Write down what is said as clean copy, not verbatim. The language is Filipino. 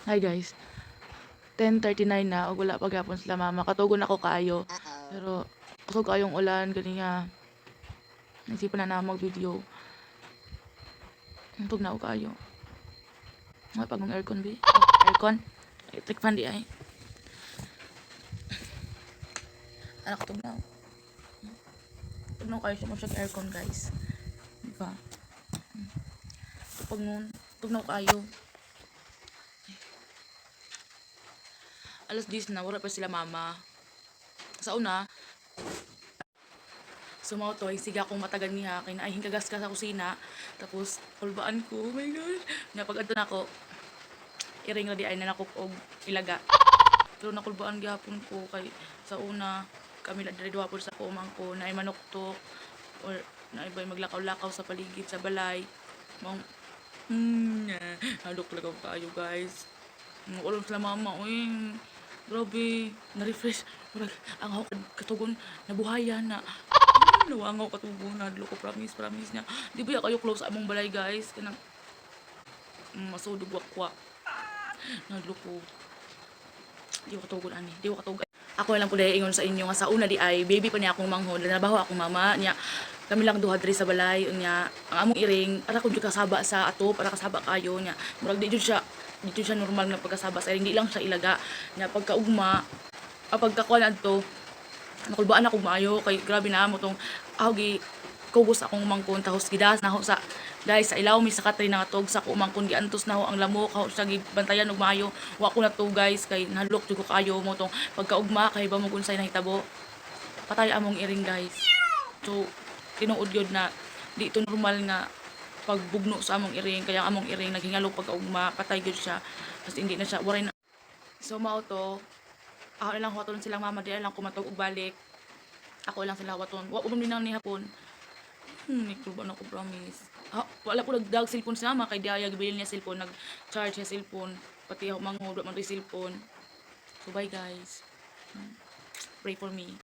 Hi guys, 10:39 na ug wala pa gyapon sila mama. Katugon ako kaayo. Pero kusog kayong ulan gani nga. Naisipan na mag-video. Tug na ako kaayo. Nga pagong aircon bi. Oh, aircon. Electric fan di ay. Anak tug na. Tug na kayo siya mo siya aircon guys. Di ba? Pag nun, tug na kayo. Alas 10 na, wala pa sila mama. Sa una, sumauto ay siga akong matagan niya kay naay hingkagas ka sa kusina tapos kulbaan ko, oh my god, nga pag adto nako iring na di ay nanakop og ilaga pero nakulbaan gyapon ko kay sa una kami la diri duha pod sa kumang ko naay manuktok or naay bay maglakaw-lakaw sa paligid sa balay mong halok talaga kayo guys ulam sila mama uy grabe na-refresh murag ang ako katugon nabuhayan na nawangaw katugon na ko promise niya di ba kayo close among balay guys kanang masudog wakwa nagloko di ko katugon ani di ko katugon ako lang po dahil ingon sa inyo nga sa una di ay baby pa niya akong manghod nabaho akong mama niya kami lang duha diri sa balay unya ang among iring ara kun kasaba sa ato para kasaba kayo niya murag di jud siya normal nga pagkasaba sa iring di lang siya ilaga nya pagkaugma pagkakuan adto nakulbaan ako maayo kay grabe na mo tong gi kubos akong mangkon tahos gidas naho sa guys sa ilaw mi sa katri nga tog sa ko mangkon giantos naho ang lamok ho sa gibantayan og maayo wa ko na to guys kay nalok jud ko kayo mo tong pagkaugma kay ba mo unsay nahitabo patay among iring guys so tinuod yun na di ito normal nga pagbugno sa among iring kaya among iring naghingalok pagkaugma patay gyud siya kasi hindi na siya waray na so mao to ako ilang waton silang mama di lang kumatog og balik ako lang sila waton wa ko din ni hapon nagtuba na ko promise wala ko nagdag cellphone sa mama kay diaya gibilin niya cellphone nag charge niya cellphone pati ako manghud man ri cellphone so bye guys pray for me